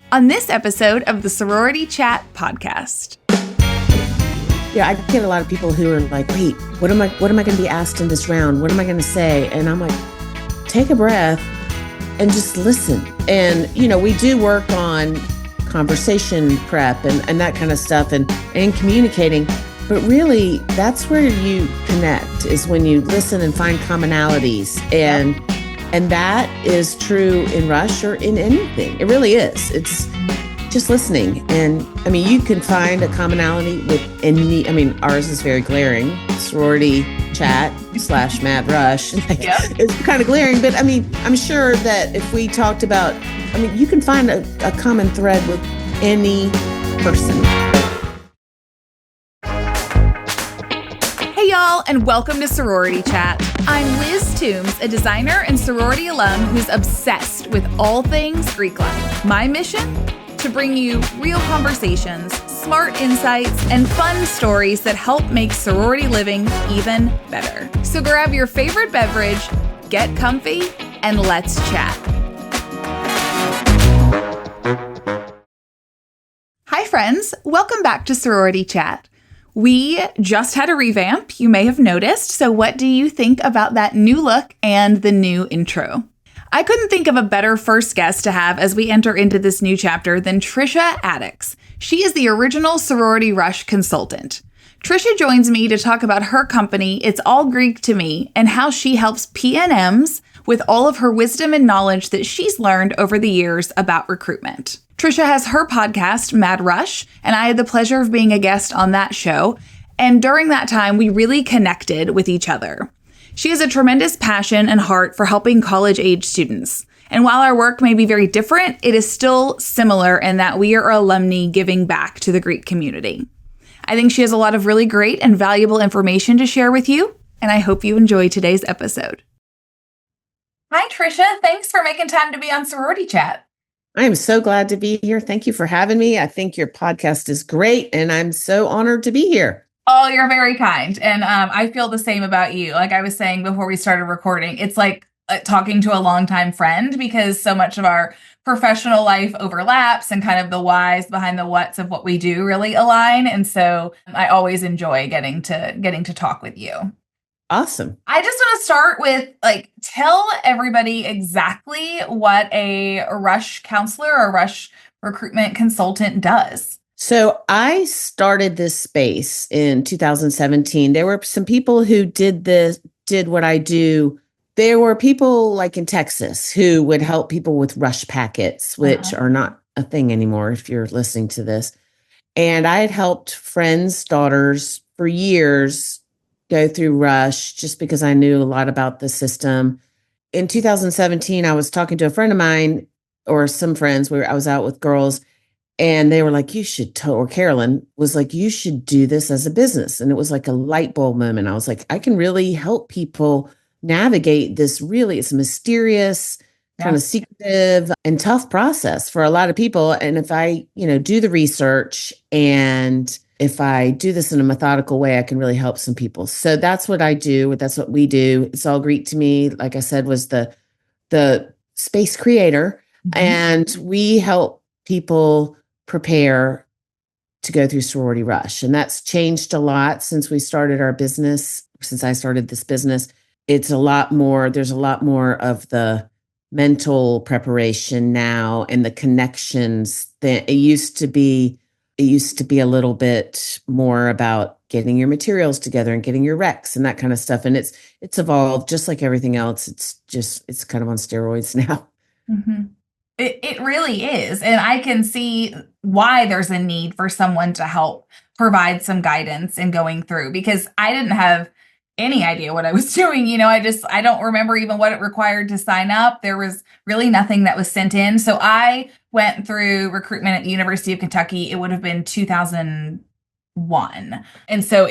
on this episode of the Sorority Chat podcast. Yeah, I get a lot of people who are like, wait, what am I going to be asked in this round? What am I going to say? And I'm like, take a breath and just listen. And, we do work on conversation prep and that kind of stuff and communicating. But really, that's where you connect, is when you listen and find commonalities. And that is true in Rush or in anything. It really is. It's just listening. And you can find a commonality with ours is very glaring. Sorority Chat / Mad Rush. It's kind of glaring, but I'm sure that if we talked about, you can find a common thread with any person. Hey y'all, and welcome to Sorority Chat. I'm Liz Toombs, a designer and sorority alum who's obsessed with all things Greek life. My mission? To bring you real conversations, smart insights, and fun stories that help make sorority living even better. So grab your favorite beverage, get comfy, and let's chat. Hi friends, welcome back to Sorority Chat. We just had a revamp, you may have noticed, so what do you think about that new look and the new intro? I couldn't think of a better first guest to have as we enter into this new chapter than Trisha Addicks. She is the original Sorority Rush consultant. Trisha joins me to talk about her company, It's All Greek to Me, and how she helps PNMs with all of her wisdom and knowledge that she's learned over the years about recruitment. Trisha has her podcast, Mad Rush, and I had the pleasure of being a guest on that show. And during that time, we really connected with each other. She has a tremendous passion and heart for helping college-age students. And while our work may be very different, it is still similar in that we are alumni giving back to the Greek community. I think she has a lot of really great and valuable information to share with you, and I hope you enjoy today's episode. Hi, Trisha. Thanks for making time to be on Sorority Chat. I am so glad to be here. Thank you for having me. I think your podcast is great, and I'm so honored to be here. Oh, you're very kind. And I feel the same about you. Like I was saying before we started recording, it's like talking to a longtime friend because so much of our professional life overlaps and kind of the whys behind the whats of what we do really align. And so I always enjoy getting to talk with you. Awesome. I just want to start with tell everybody exactly what a Rush counselor or Rush recruitment consultant does. So I started this space in 2017. There were some people who did what I do. There were people like in Texas who would help people with Rush packets, which are not a thing anymore if you're listening to this. And I had helped friends' daughters for years go through Rush just because I knew a lot about the system. In 2017, I was talking to a friend of mine or some friends where I was out with girls, and they were like, or Carolyn was like, you should do this as a business. And it was like a light bulb moment. I was like, I can really help people navigate this. Really, it's a mysterious, kind of secretive and tough process for a lot of people. And if I, do the research and if I do this in a methodical way, I can really help some people. So that's what I do. That's what we do. It's All Greek to Me, like I said, was the space creator. Mm-hmm. And we help people prepare to go through Sorority Rush. And that's changed a lot since we started our business, since I started this business. There's a lot more of the mental preparation now and the connections that it used to be. It used to be a little bit more about getting your materials together and getting your recs and that kind of stuff. And it's evolved just like everything else. It's kind of on steroids now. Mm-hmm. It really is. And I can see why there's a need for someone to help provide some guidance in going through, because I didn't have any idea what I was doing. I don't remember even what it required to sign up. There was really nothing that was sent in. So I went through recruitment at the University of Kentucky. It would have been 2001. And so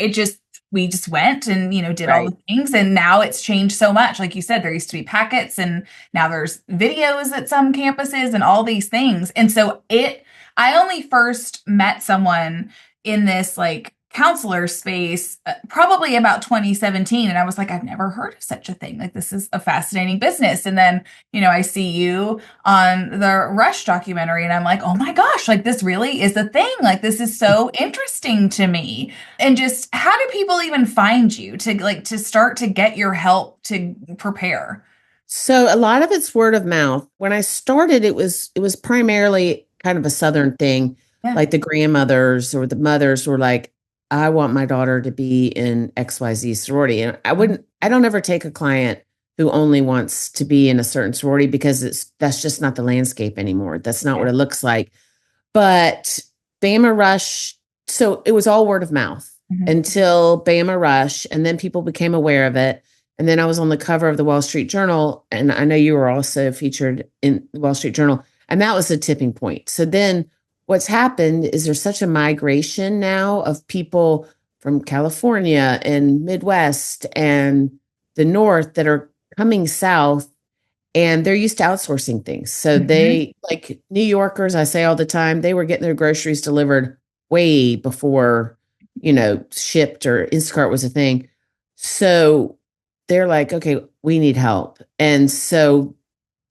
we just went and, did all the things. And now it's changed so much. Like you said, there used to be packets and now there's videos at some campuses and all these things. And so I only first met someone in this counselor space probably about 2017. And I was like, I've never heard of such a thing. Like, this is a fascinating business. And then, I see you on the Rush documentary and I'm like, oh my gosh, like this really is a thing. Like, this is so interesting to me. And just how do people even find you to start to get your help to prepare? So a lot of it's word of mouth. When I started, it was primarily kind of a Southern thing. Yeah. Like the grandmothers or the mothers were like, I want my daughter to be in XYZ sorority. And I don't ever take a client who only wants to be in a certain sorority because that's just not the landscape anymore. That's not what it looks like. But Bama Rush, so it was all word of mouth until Bama Rush, and then people became aware of it. And then I was on the cover of the Wall Street Journal, and I know you were also featured in the Wall Street Journal, and that was a tipping point. So then what's happened is there's such a migration now of people from California and Midwest and the North that are coming South, and they're used to outsourcing things. So they, like New Yorkers, I say all the time, they were getting their groceries delivered way before, shipped or Instacart was a thing. So they're like, okay, we need help. And so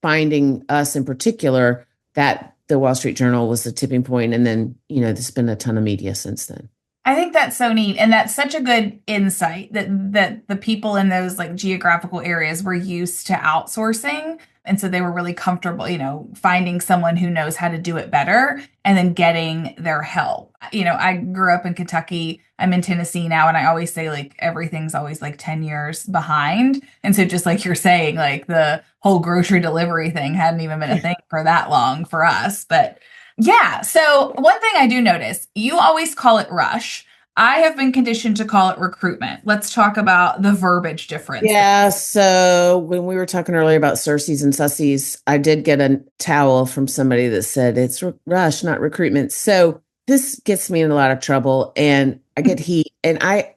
finding us in particular, that the Wall Street Journal was the tipping point. And then, there's been a ton of media since then. I think that's so neat. And that's such a good insight that the people in those like geographical areas were used to outsourcing. And so they were really comfortable, finding someone who knows how to do it better and then getting their help. I grew up in Kentucky. I'm in Tennessee now. And I always say like everything's always like 10 years behind. And so just like you're saying, like the whole grocery delivery thing hadn't even been a thing for that long for us. But yeah. So one thing I do notice, you always call it rush. I have been conditioned to call it recruitment. Let's talk about the verbiage difference. Yeah. So when we were talking earlier about Circes and Sussies, I did get a towel from somebody that said it's rush, not recruitment. So this gets me in a lot of trouble and I get heat, and I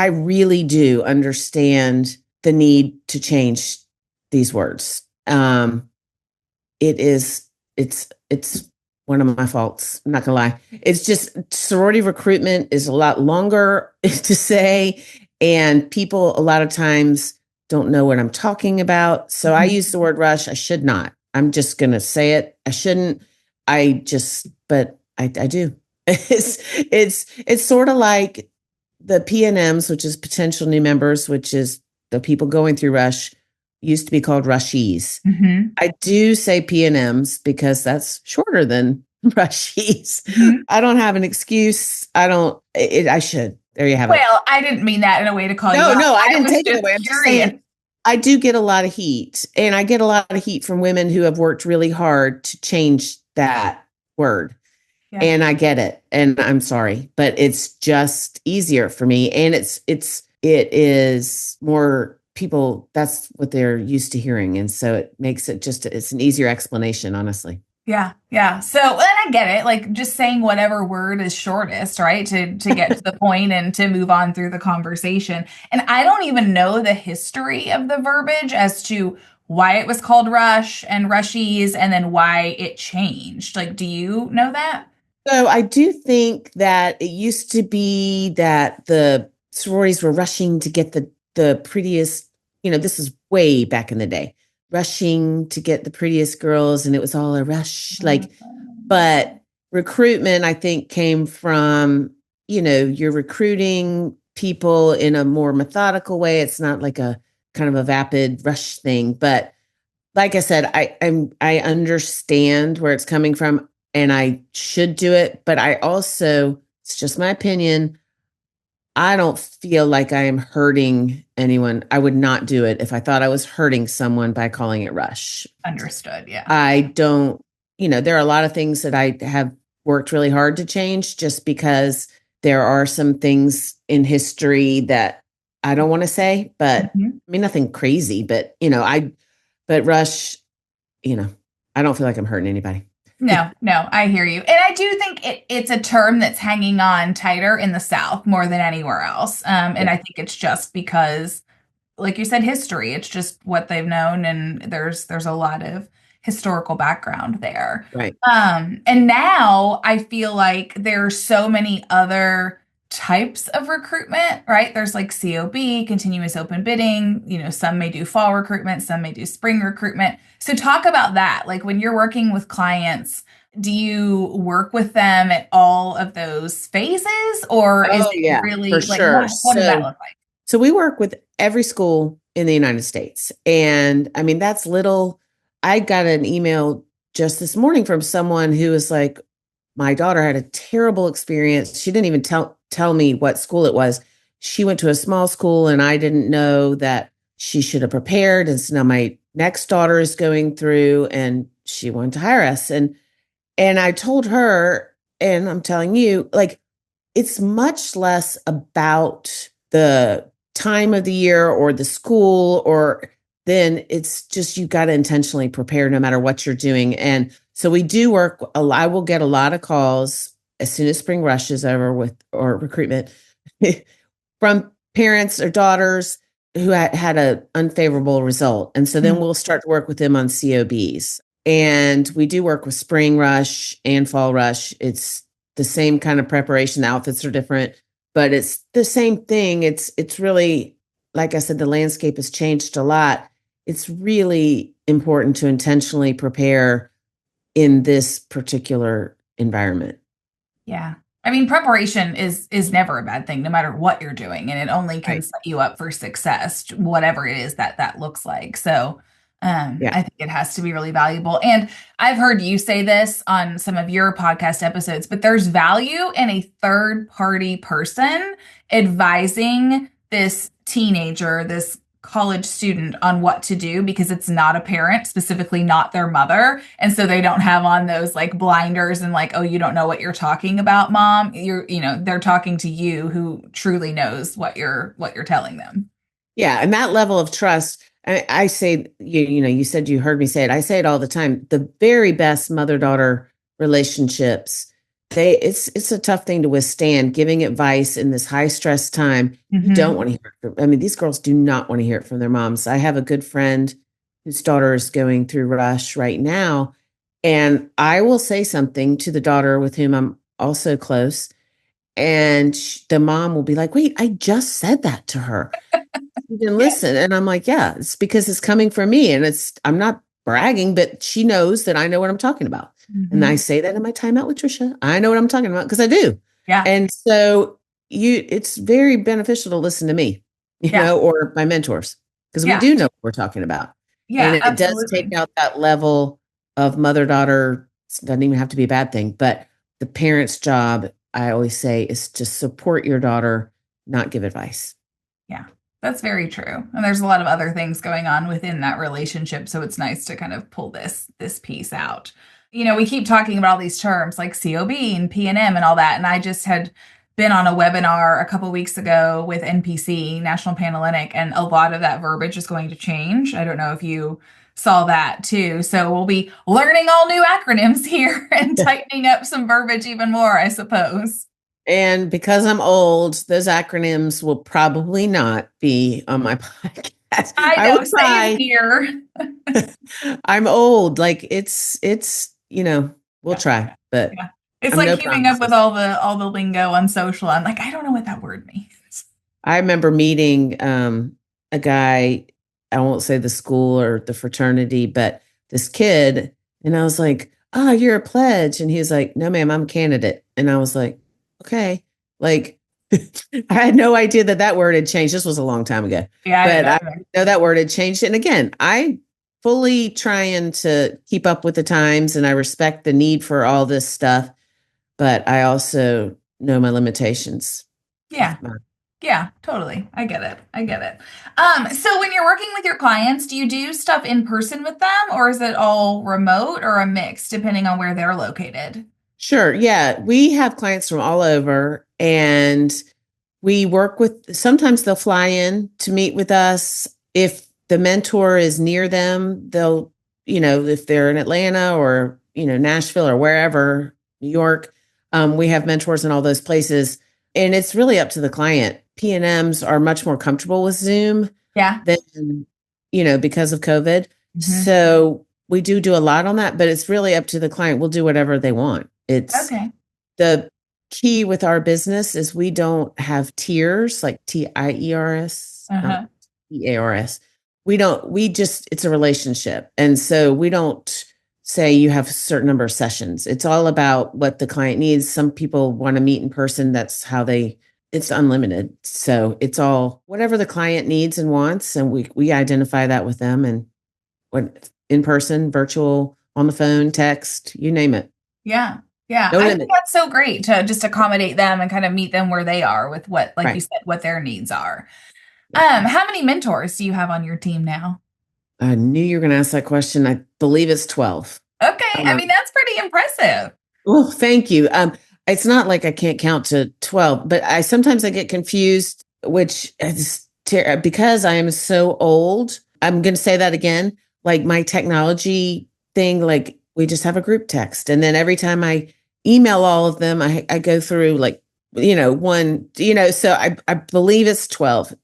really do understand the need to change these words. It's one of my faults. I'm not gonna lie. It's just sorority recruitment is a lot longer to say, and people a lot of times don't know what I'm talking about. So I use the word rush. I should not. I'm just gonna say it. I shouldn't. But I do. It's sort of like the PNMs, which is potential new members, which is the people going through rush, used to be called rushies. I do say PNMs because that's shorter than rushies. I don't have an excuse. I should. There you have it. Well, I didn't mean that in a way to call you out. No, I didn't take it away. I'm just saying, I do get a lot of heat, and I get a lot of heat from women who have worked really hard to change that word. Yeah. And I get it, and I'm sorry, but it's just easier for me, and it is more people. That's what they're used to hearing, and so it makes it's an easier explanation, honestly. Yeah. Yeah. So, and I get it, like just saying whatever word is shortest, right? To get to the point and to move on through the conversation. And I don't even know the history of the verbiage as to why it was called rush and rushies and then why it changed. Like, do you know that? So I do think that it used to be that the sororities were rushing to get the prettiest, this is way back in the day, rushing to get the prettiest girls, and it was all a rush. But recruitment, I think, came from, you're recruiting people in a more methodical way. It's not like a kind of a vapid rush thing. But like I said, I understand where it's coming from, and I should do it. But I also, it's just my opinion, I don't feel like I am hurting anyone. I would not do it if I thought I was hurting someone by calling it rush. Understood. Yeah. I don't, there are a lot of things that I have worked really hard to change just because there are some things in history that I don't want to say, but I mean, nothing crazy, but but rush, I don't feel like I'm hurting anybody. No, I hear you. And I do think it's a term that's hanging on tighter in the South more than anywhere else. And I think it's just because, like you said, history, it's just what they've known. And there's a lot of historical background there. Right. And now I feel like there's so many other types of recruitment, right? There's like COB, continuous open bidding, some may do fall recruitment, some may do spring recruitment. So talk about that. Like when you're working with clients, do you work with them at all of those phases, or is Oh, it yeah, really for like sure. what does that look like? So we work with every school in the United States. And I mean, that's little. I got an email just this morning from someone who was like, my daughter had a terrible experience. She didn't even tell me what school it was. She went to a small school and I didn't know that she should have prepared. And so now my next daughter is going through and she wanted to hire us. And I told her, and I'm telling you, like, it's much less about the time of the year or the school, or then it's just you got to intentionally prepare no matter what you're doing. And so we do work. I will get a lot of calls as soon as spring rush is over or recruitment from parents or daughters who had an unfavorable result. And so then we'll start to work with them on COBs. And we do work with spring rush and fall rush. It's the same kind of preparation. The outfits are different, but it's the same thing. It's really, like I said, the landscape has changed a lot. It's really important to intentionally prepare in this particular environment. Yeah. I mean, preparation is never a bad thing, no matter what you're doing, and it only can set you up for success, whatever it is that looks like. So, Yeah. I think it has to be really valuable. And I've heard you say this on some of your podcast episodes, but there's value in a third party person advising this teenager, this college student on what to do, because it's not a parent, specifically not their mother. And so they don't have on those like blinders and like, oh, you don't know what you're talking about, mom. They're talking to you who truly knows what you're telling them. Yeah. And that level of trust, I say, you said you heard me say it. I say it all the time. The very best mother-daughter relationships, it's a tough thing to withstand, giving advice in this high stress time. You don't want to hear it from, I mean, these girls do not want to hear it from their moms. I have a good friend whose daughter is going through rush right now. And I will say something to the daughter with whom I'm also close. And the mom will be like, wait, I just said that to her. You didn't listen. And I'm like, yeah, it's because it's coming from me. And I'm not bragging, but she knows that I know what I'm talking about. And I say that in my timeout with Trisha. I know what I'm talking about because I do. Yeah. And so it's very beneficial to listen to me, or my mentors, because we do know what we're talking about. Yeah, and it absolutely. does take out that level of mother-daughter. It doesn't even have to be a bad thing, but the parent's job, I always say, is to support your daughter, not give advice. Yeah, that's very true. And there's a lot of other things going on within that relationship. So it's nice to kind of pull this piece out. We keep talking about all these terms like COB and PNM and all that. And I just had been on a webinar a couple weeks ago with NPC, National Panhellenic, and a lot of that verbiage is going to change. I don't know if you saw that too. So we'll be learning all new acronyms here and tightening up some verbiage even more, I suppose. And because I'm old, those acronyms will probably not be on my podcast. I know, same here. I'm old. Like it's we'll try, but it's like keeping up with all the lingo on social. I'm like, I don't know what that word means. I remember meeting a guy, I won't say the school or the fraternity, but this kid, and I was like, oh, you're a pledge. And he was like, no, ma'am, I'm a candidate. And I was like, okay. Like, I had no idea that word had changed. This was a long time ago. Yeah, but I know that word had changed. And again, I fully trying to keep up with the times, and I respect the need for all this stuff, but I also know my limitations. Yeah, totally. I get it. So when you're working with your clients, do you do stuff in person with them, or is it all remote or a mix depending on where they're located? Sure. Yeah. We have clients from all over, and we work with, sometimes they'll fly in to meet with us. If the mentor is near them, they'll, if they're in Atlanta or, Nashville or wherever, New York, we have mentors in all those places, and it's really up to the client. PNMs are much more comfortable with Zoom than, because of COVID. So we do a lot on that, but it's really up to the client. We'll do whatever they want. It's Okay. the key with our business is we don't have tiers like TIERS, not Uh-huh. EARS. It's a relationship. And so we don't say you have a certain number of sessions. It's all about what the client needs. Some people want to meet in person. It's unlimited. So it's all whatever the client needs and wants. And we identify that with them, and what in person, virtual, on the phone, text, you name it. Yeah. Yeah. No I limit. think that's so great to just accommodate them and kind of meet them where they are with what, like you Right. said, what their needs are. Yeah. How many mentors do you have on your team now? I knew you were going to ask that question. I believe it's 12. Okay. I mean, that's pretty impressive. Well, thank you. It's not like I can't count to 12, but sometimes I get confused, which is because I am so old. I'm going to say that again. Like my technology thing, like we just have a group text. And then every time I email all of them, I go through like, so I believe it's 12.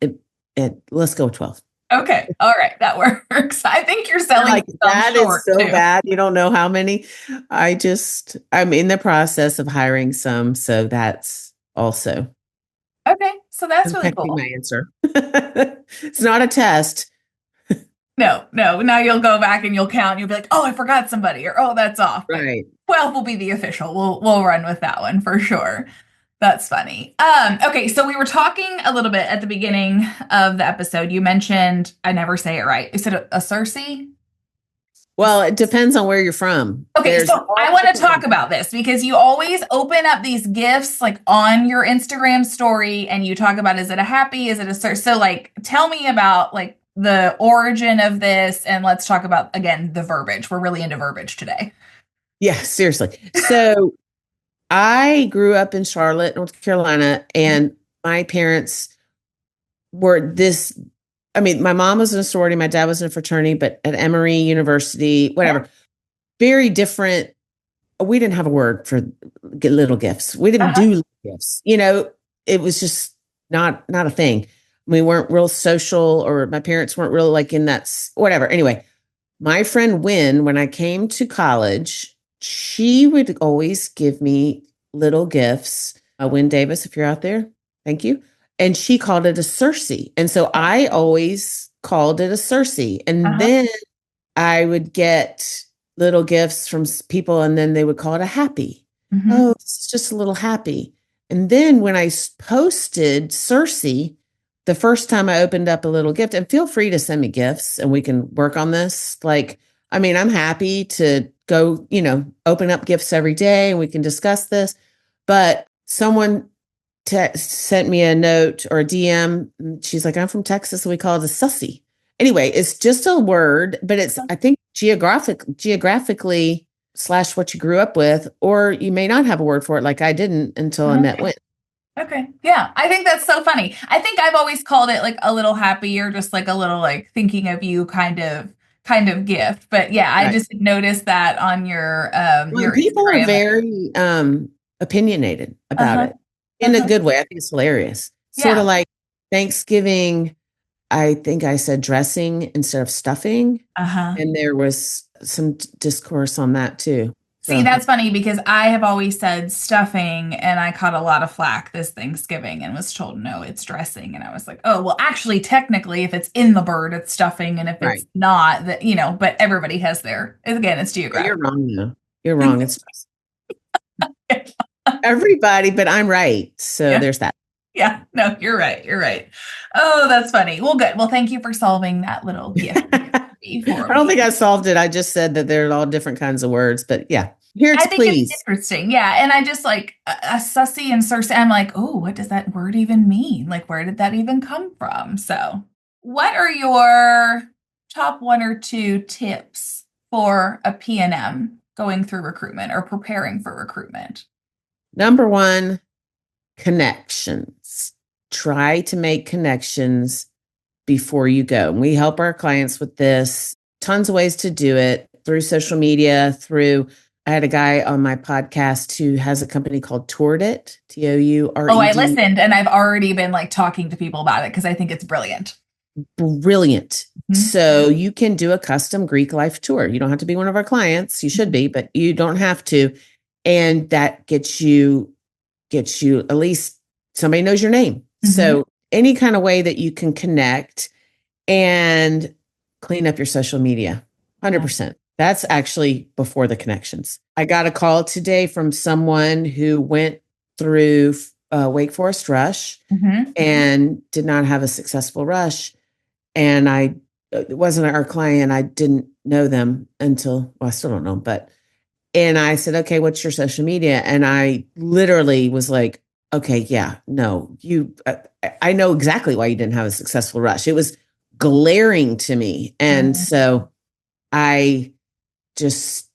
Let's go with 12. Okay. All right. That works. I think you're selling Like that short is so too. bad. You don't know how many. I'm in the process of hiring some. So that's also Okay. So that's really affecting cool. my answer. It's not a test. No. Now you'll go back and you'll count. And you'll be like, oh, I forgot somebody, or oh, that's off. But Right. 12 will be the official. We'll run with that one for sure. That's funny. Okay, so we were talking a little bit at the beginning of the episode. You mentioned, I never say it right. Is it a Circe? Well, it depends on where you're from. Okay, so I want to talk about this because you always open up these gifts like on your Instagram story and you talk about, is it a happy? Is it a Circe? So like, tell me about like the origin of this, and let's talk about, again, the verbiage. We're really into verbiage today. Yeah, seriously. So I grew up in Charlotte, North Carolina, and my parents were my mom was in a sorority, my dad was in a fraternity, but at Emory University, whatever, very different. We didn't have a word for little gifts. We didn't do little gifts. It was just not a thing. We weren't real social, or my parents weren't real like in that, whatever. Anyway, my friend Wynn, when I came to college, she would always give me little gifts. Wynn Davis, if you're out there, thank you. And she called it a Circe. And so I always called it a Circe. And then I would get little gifts from people, and then they would call it a happy. Mm-hmm. Oh, this is just a little happy. And then when I posted Circe, the first time I opened up a little gift, and feel free to send me gifts and we can work on this. I'm happy to go, open up gifts every day and we can discuss this. But someone sent me a note or a DM. She's like, I'm from Texas, and we call it a sussy. Anyway, it's just a word, but it's, I think, geographically / what you grew up with, or you may not have a word for it, like I didn't until I met Wynn. Okay. Yeah. I think that's so funny. I think I've always called it like a little happy, or just like a little like thinking of you kind of gift. But yeah, I just noticed that on your people Instagram. Are very opinionated about it in a good way. I think it's hilarious. Sort of like Thanksgiving. I think I said dressing instead of stuffing. And there was some discourse on that too. See, that's funny because I have always said stuffing, and I caught a lot of flack this Thanksgiving and was told, no, it's dressing. And I was like, oh, well, actually, technically, if it's in the bird, it's stuffing. And if it's not, that, but everybody has it's geographic. You're wrong, though. You're wrong. It's everybody, but I'm right. So there's that. Yeah, no, you're right. You're right. Oh, that's funny. Well, good. Well, thank you for solving that little gift. I don't think I solved it. I just said that there are all different kinds of words, but yeah. Here, I think it's interesting. Yeah. And I just like a sussy and Circe. I'm like, oh, what does that word even mean? Like, where did that even come from? So what are your top 1 or 2 tips for a PNM going through recruitment or preparing for recruitment? Number 1, connections. Try to make connections before you go. And we help our clients with this. Tons of ways to do it through social media, I had a guy on my podcast who has a company called Toured It, Toured. Oh, I listened, and I've already been like talking to people about it because I think it's brilliant. brilliant. Mhm. So you can do a custom Greek life tour. You don't have to be one of our clients. You should be, but you don't have to. And that gets you at least somebody knows your name. Mhm. So any kind of way that you can connect and clean up your social media. 100%. That's actually before the connections. I got a call today from someone who went through Wake Forest Rush Mhm. and did not have a successful rush. And it wasn't our client. I didn't know them until, well, I still don't know, and I said, okay, what's your social media? And I literally was like, okay, yeah, no, I know exactly why you didn't have a successful rush. It was glaring to me. And Mhm. so I just,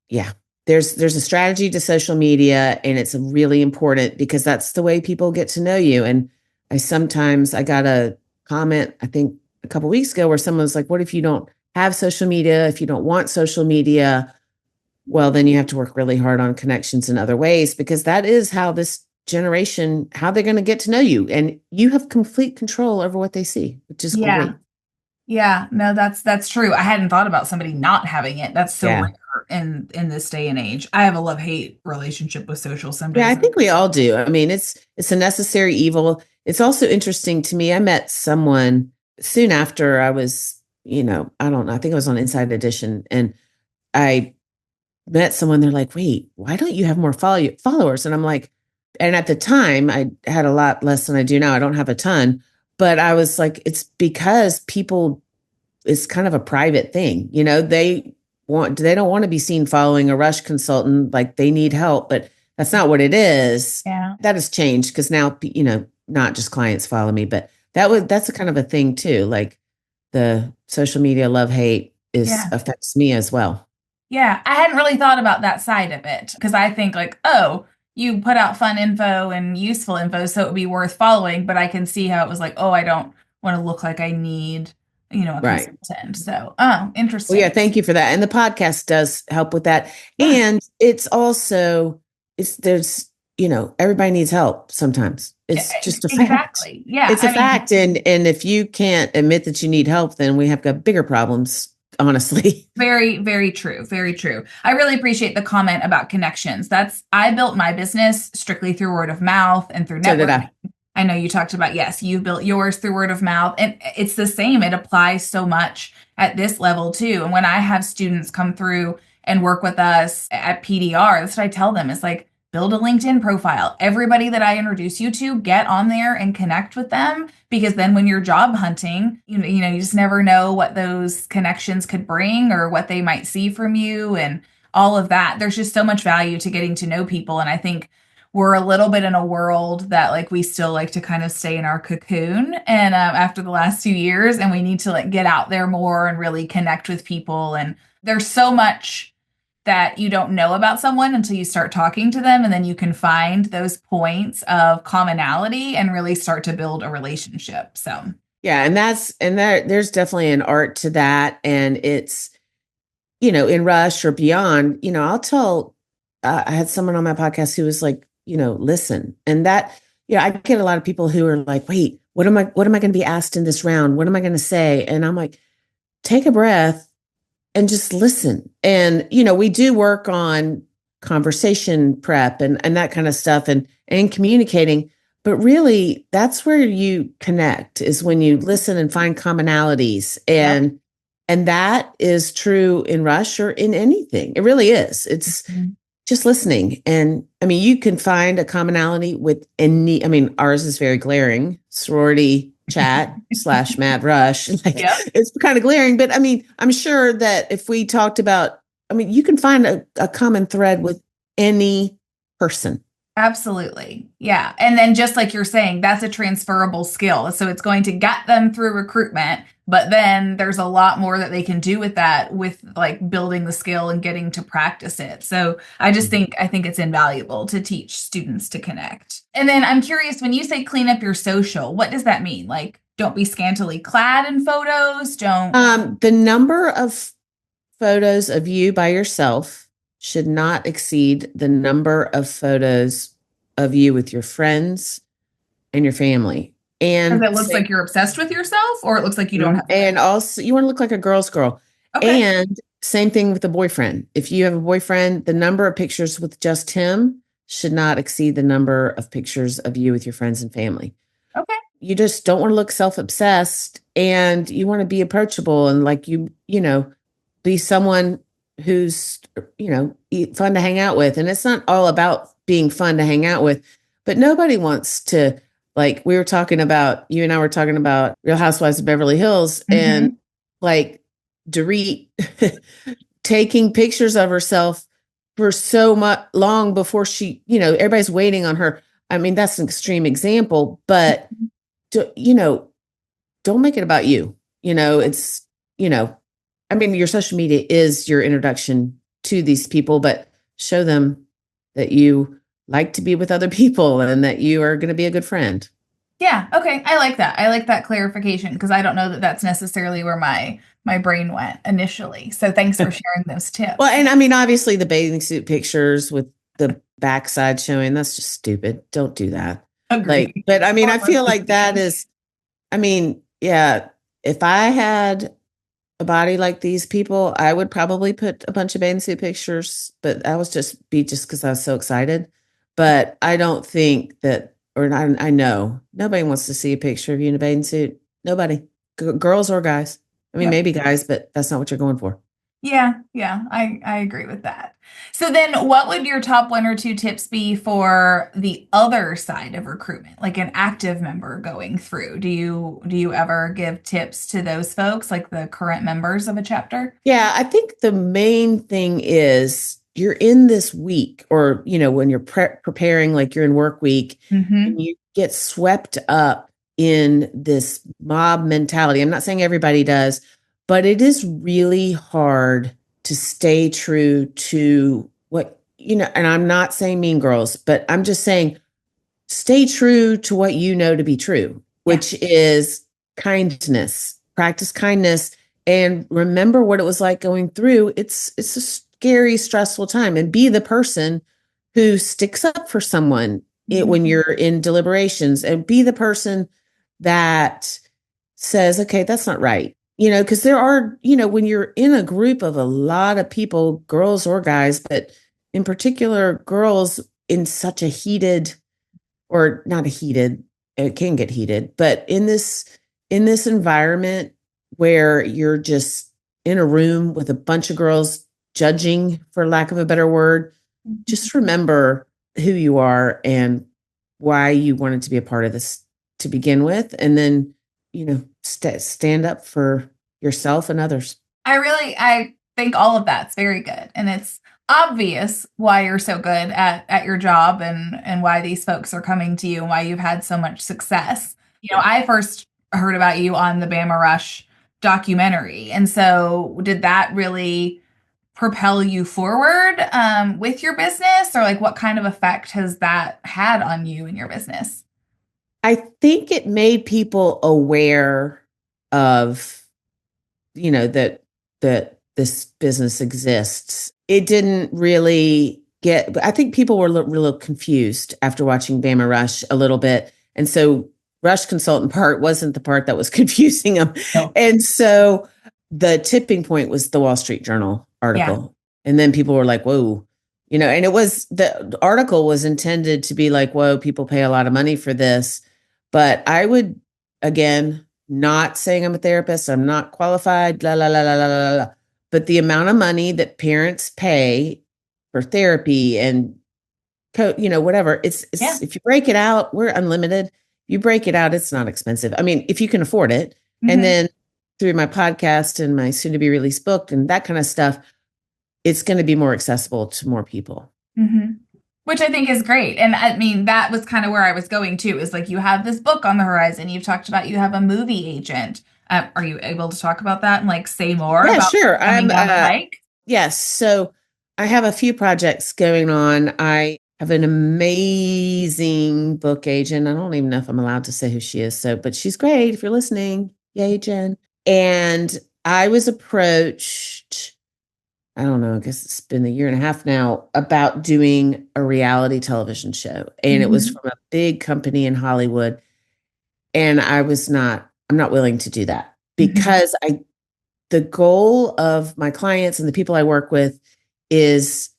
yeah, there's a strategy to social media, and it's really important because that's the way people get to know you. And I got a comment, I think a couple weeks ago, where someone was like, what if you don't have social media? If you don't want social media, well, then you have to work really hard on connections in other ways, because that is how this generation, how they're going to get to know you. And you have complete control over what they see, which is Yeah. great. Yeah, no, that's true. I hadn't thought about somebody not having it. That's so Yeah. rare in this day and age. I have a love-hate relationship with social some Yeah, I days. think we all do. I mean, it's a necessary evil. It's also interesting to me. I met someone soon after I was, I don't know, I think I was on Inside Edition, and I met someone. They're like, wait, why don't you have more followers? And I'm like, and at the time I had a lot less than I do now. I don't have a ton, but I was like, it's because people, it's kind of a private thing. They don't want to be seen following a rush consultant. Like, they need help, but that's not what it is. Yeah. That has changed because now, not just clients follow me, but that's a kind of a thing too. Like, the social media love hate is Yeah. affects me as well. Yeah, I hadn't really thought about that side of it because I think like, oh, you put out fun info and useful info, so it would be worth following. But I can see how it was like, oh, I don't want to look like I need, a Right. consultant. So, oh, Well, yeah, interesting. thank you for that. And the podcast does help with that. Yeah, And it's also, there's, everybody needs help sometimes. It's just a fact. exactly. Yeah, It's a I mean, fact. And if you can't admit that you need help, then we have got bigger problems, honestly. very, very true. Very true. I really appreciate the comment about connections. I built my business strictly through word of mouth and through So did networking. I. I know you talked about, yes, you built yours through word of mouth, and it's the same. It applies so much at this level too. And when I have students come through and work with us at PDR, that's what I tell them. It's like, build a LinkedIn profile. Everybody that I introduce you to, get on there and connect with them, because then when you're job hunting, you just never know what those connections could bring or what they might see from you and all of that. There's just so much value to getting to know people. And I think we're a little bit in a world that like we still like to kind of stay in our cocoon and after the last few years, and we need to like get out there more and really connect with people. And there's so much that you don't know about someone until you start talking to them, and then you can find those points of commonality and really start to build a relationship. So Yeah. There's definitely an art to that. And it's, in Rush or beyond, I had someone on my podcast who was like, listen. And that, I get a lot of people who are like, wait, what am I going to be asked in this round? What am I going to say? And I'm like, take a breath and just listen. And, we do work on conversation prep and that kind of stuff, and communicating. But really, that's where you connect, is when you listen and find commonalities. yep. And that is true in Rush or in anything. It really is. It's Mhm. just listening. And I mean, you can find a commonality with I mean, ours is very glaring: Sorority Chat / Mad Rush. Like, Yep. it's kind of glaring, but I mean, I'm sure that if we talked about, I mean, you can find a common thread with any person. Absolutely. Yeah. And then just like you're saying, that's a transferable skill. So it's going to get them through recruitment, but then there's a lot more that they can do with that, with like building the skill and getting to practice it. So I think it's invaluable to teach students to connect. And then I'm curious, when you say clean up your social, what does that mean? Like, don't be scantily clad in photos, don't. The number of photos of you by yourself should not exceed the number of photos of you with your friends and your family. Because And it looks like you're obsessed with yourself, or it looks like you don't have. and also you want to look like a girl's girl. Okay. And same thing with a boyfriend. If you have a boyfriend, the number of pictures with just him should not exceed the number of pictures of you with your friends and family. Okay. You just don't want to look self-obsessed, and you want to be approachable and like be someone who's fun to hang out with. And it's not all about being fun to hang out with, but nobody wants to, like, we were talking about, you and I were talking about Real Housewives of Beverly Hills, and like Dorit taking pictures of herself for so much long before she, everybody's waiting on her. I mean, that's an extreme example, but don't make it about you. It's, I mean, your social media is your introduction to these people, but show them that you like to be with other people and that you are going to be a good friend. Yeah. Okay. I like that. I like that clarification because I don't know that that's necessarily where my brain went initially. So thanks for sharing those tips. Well, and I mean, obviously the bathing suit pictures with the backside showing, that's just stupid. Don't do that. Agreed. But I mean, I feel like that is, I mean, yeah, if I had a body like these people, I would probably put a bunch of bathing suit pictures, but that was just because I was so excited. But I don't think that, or I know nobody wants to see a picture of you in a bathing suit. Nobody, girls or guys. I mean, maybe guys, but that's not what you're going for. Yeah, I agree with that. So then what would your top one or two tips be for the other side of recruitment, like an active member going through? Do you ever give tips to those folks, like the current members of a chapter? Yeah, I think the main thing is you're in this week, or when you're preparing, like you're in work week, and you get swept up in this mob mentality. I'm not saying everybody does, but it is really hard to stay true to what, and I'm not saying mean girls, but I'm just saying stay true to what you know to be true, which is kindness. Practice kindness and remember what it was like going through. It's a scary, stressful time, and be the person who sticks up for someone when you're in deliberations, and be the person that says, okay, that's not right. Because there are, when you're in a group of a lot of people, girls or guys, but in particular, girls in such a heated, or not a heated, it can get heated, but in this environment where you're just in a room with a bunch of girls judging, for lack of a better word, just remember who you are and why you wanted to be a part of this to begin with, and then stand up for yourself and others. I think all of that's very good, and it's obvious why you're so good at your job, and why these folks are coming to you and why you've had so much success. I first heard about you on the Bama Rush documentary, and so did that really propel you forward with your business, or like what kind of effect has that had on you and your business? I think it made people aware of, that this business exists. It didn't really I think people were a little confused after watching Bama Rush a little bit. And so Rush consultant part wasn't the part that was confusing them. No. And so the tipping point was the Wall Street Journal article. Yeah. And then people were like, whoa, and the article was intended to be like, whoa, people pay a lot of money for this. But I would, again, not saying I'm a therapist, I'm not qualified, la, la, la, la, la, la, la. But the amount of money that parents pay for therapy and, whatever, it's if you break it out, we're unlimited. You break it out, it's not expensive. I mean, if you can afford it. Mm-hmm. And then through my podcast and my soon to be released book and that kind of stuff, it's going to be more accessible to more people. Mm-hmm. Which I think is great. And I mean, that was kind of where I was going to, is like, you have this book on the horizon. You've talked about, you have a movie agent. Are you able to talk about that and like say more? Yeah, about sure. Coming down the pike? Yes. So I have a few projects going on. I have an amazing book agent. I don't even know if I'm allowed to say who she is. But she's great. If you're listening, yay, Jen. And I was approached, I don't know, I guess it's been a year and a half now, about doing a reality television show. And it was from a big company in Hollywood. And I'm not willing to do that because the goal of my clients and the people I work with is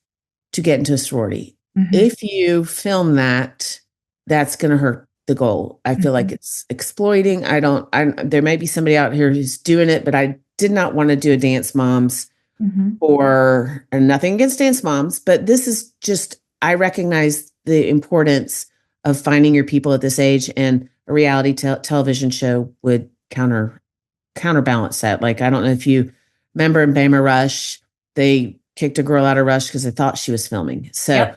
to get into a sorority. If you film that, that's going to hurt the goal. I feel like it's exploiting. There may be somebody out here who's doing it, but I did not want to do a Dance Moms and nothing against Dance Moms, but this is just, I recognize the importance of finding your people at this age, and a reality television show would counterbalance that. Like, I don't know if you remember in Bama Rush, they kicked a girl out of Rush because they thought she was filming. So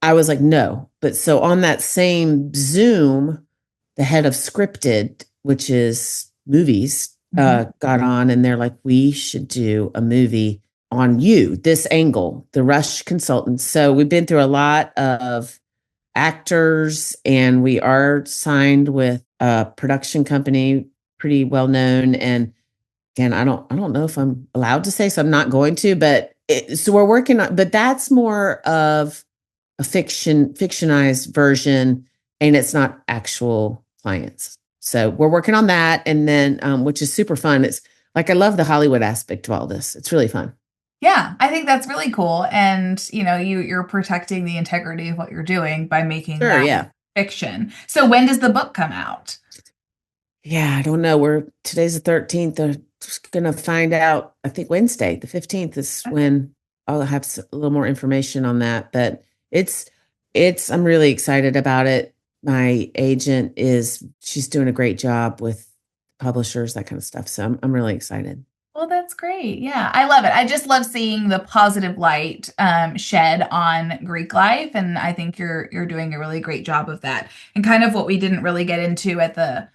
I was like, no. But so on that same Zoom, the head of scripted, which is movies, got on, and they're like, we should do a movie on you, this angle, the Rush consultants. So we've been through a lot of actors, and we are signed with a production company, pretty well known. And again, I don't know if I'm allowed to say, so I'm not going to, but so we're working on, but that's more of a fictionized version, and it's not actual clients. So we're working on that. And then, which is super fun. It's like, I love the Hollywood aspect of all this. It's really fun. Yeah, I think that's really cool. And, you're protecting the integrity of what you're doing by making that fiction. So when does the book come out? Yeah, I don't know. Today's the 13th. They're just going to find out, I think Wednesday, the 15th is when I'll have a little more information on that. But I'm really excited about it. My agent she's doing a great job with publishers, that kind of stuff. So I'm really excited. Well, that's great. Yeah, I love it. I just love seeing the positive light shed on Greek life, and I think you're doing a really great job of that. And kind of what we didn't really get into at the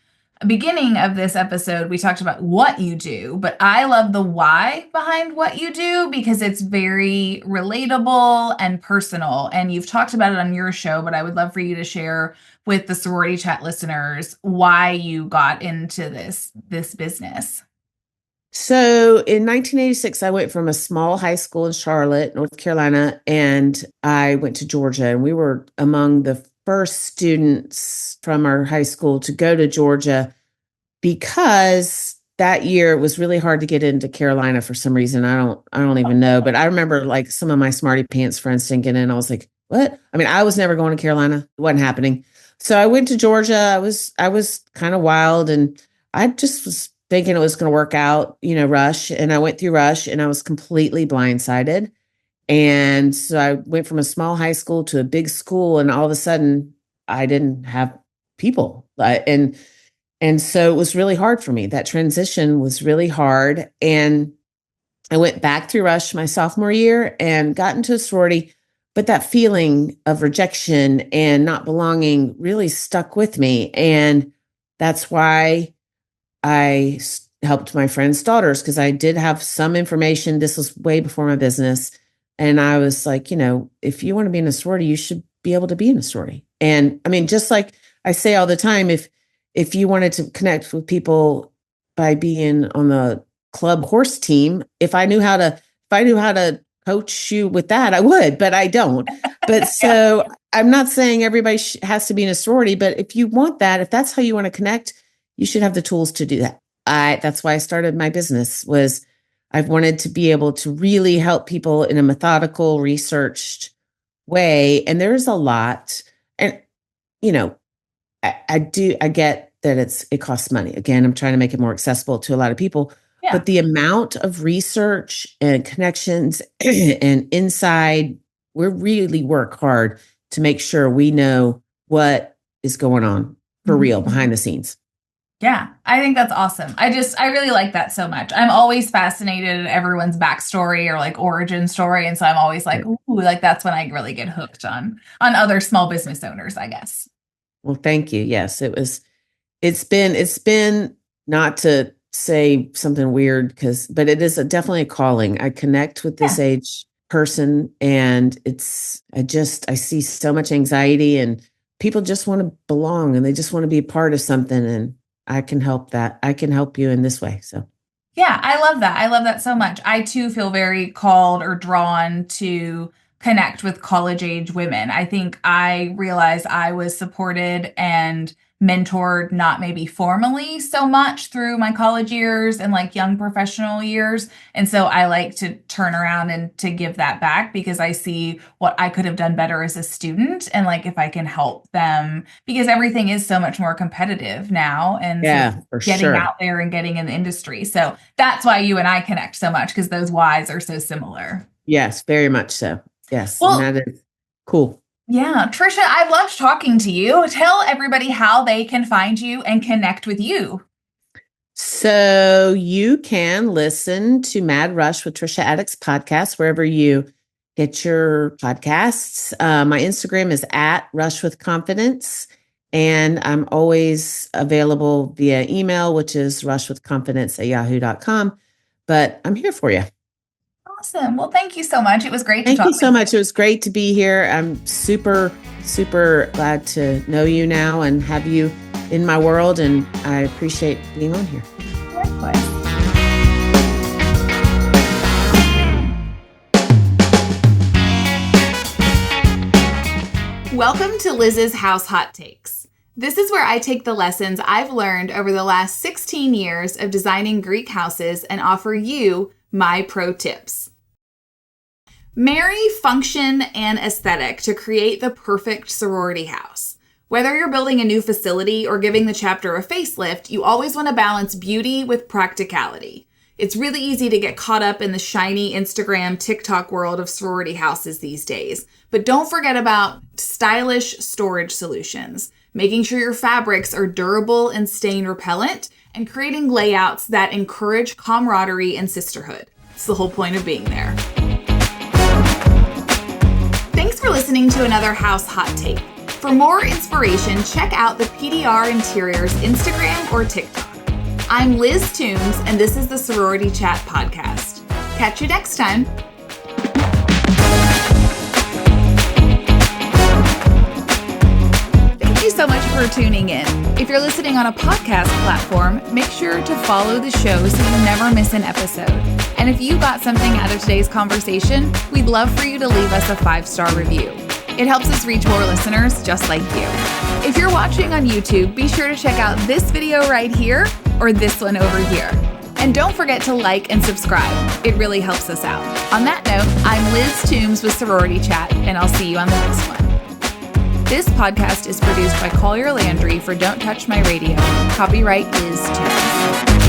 beginning of this episode, we talked about what you do, but I love the why behind what you do because it's very relatable and personal. And you've talked about it on your show, but I would love for you to share with the Sorority Chat listeners why you got into this business. So in 1986, I went from a small high school in Charlotte, North Carolina, and I went to Georgia. And we were among the first students from our high school to go to Georgia because that year it was really hard to get into Carolina for some reason. I don't even know. But I remember like some of my smarty pants friends didn't get in. I was like, what? I mean, I was never going to Carolina. It wasn't happening. So I went to Georgia. I was kind of wild, and I just was thinking it was going to work out, Rush. And I went through Rush, and I was completely blindsided. And so I went from a small high school to a big school, and all of a sudden I didn't have people. And so it was really hard for me. That transition was really hard. And I went back through Rush my sophomore year and got into a sorority. But that feeling of rejection and not belonging really stuck with me. And that's why I helped my friends' daughters, because I did have some information. This was way before my business. And I was like, if you want to be in a sorority, you should be able to be in a sorority. And I mean, just like I say all the time, if you wanted to connect with people by being on the club horse team, if I knew how to coach you with that, I would, but I don't. But so I'm not saying everybody has to be in a sorority, but if you want that, if that's how you want to connect, you should have the tools to do that. That's why I started my business. I wanted to be able to really help people in a methodical, researched way. And there's a lot. And, I get that it costs money. Again, I'm trying to make it more accessible to a lot of people. Yeah. But the amount of research and connections and inside, we really work hard to make sure we know what is going on for real behind the scenes. Yeah, I think that's awesome. I really like that so much. I'm always fascinated in everyone's backstory or like origin story. And so I'm always like, ooh, like that's when I really get hooked on other small business owners, I guess. Well, thank you. Yes, it's been not to say something weird but it is definitely a calling. I connect with this age person, and I see so much anxiety, and people just want to belong, and they just want to be a part of something. And I can help that. I can help you in this way. So, yeah, I love that. I love that so much. I too feel very called or drawn to connect with college age women. I think I realized I was supported and mentored, not maybe formally so much through my college years and like young professional years. And so I like to turn around and to give that back because I see what I could have done better as a student. And like, if I can help them, because everything is so much more competitive now. And Yeah, so for getting sure. out there and getting in the industry. So that's why you and I connect so much, because those whys are so similar. Yes, very much so. Yes. And Well, that is cool. yeah, Trisha, I loved talking to you. Tell everybody how they can find you and connect with you. So you can listen to Mad Rush with Trisha Addicks podcast wherever you get your podcasts. My Instagram is at Rush with Confidence, and I'm always available via email, which is rushwithconfidence@yahoo.com. But I'm here for you. Awesome. Well, thank you so much. It was great to Thank talk you so with much. It was great to be here. I'm super, super glad to know you now and have you in my world, and I appreciate being on here. you. Likewise. Welcome to Liz's House Hot Takes. This is where I take the lessons I've learned over the last 16 years of designing Greek houses and offer you my pro tips. Marry function and aesthetic to create the perfect sorority house. Whether you're building a new facility or giving the chapter a facelift, you always want to balance beauty with practicality. It's really easy to get caught up in the shiny Instagram, TikTok world of sorority houses these days. But don't forget about stylish storage solutions, making sure your fabrics are durable and stain repellent, and creating layouts that encourage camaraderie and sisterhood. It's the whole point of being there. Thanks for listening to another House Hot Take. For more inspiration, check out the PDR Interiors Instagram or TikTok. I'm Liz Toombs, and this is the Sorority Chat podcast. Catch you next time. Thank you so much for tuning in. If you're listening on a podcast platform, make sure to follow the show so you never miss an episode. And if you got something out of today's conversation, we'd love for you to leave us a 5-star review. It helps us reach more listeners just like you. If you're watching on YouTube, be sure to check out this video right here or this one over here. And don't forget to like and subscribe. It really helps us out. On that note, I'm Liz Toombs with Sorority Chat, and I'll see you on the next one. This podcast is produced by Collier Landry for Don't Touch My Radio. Copyright Liz Toombs.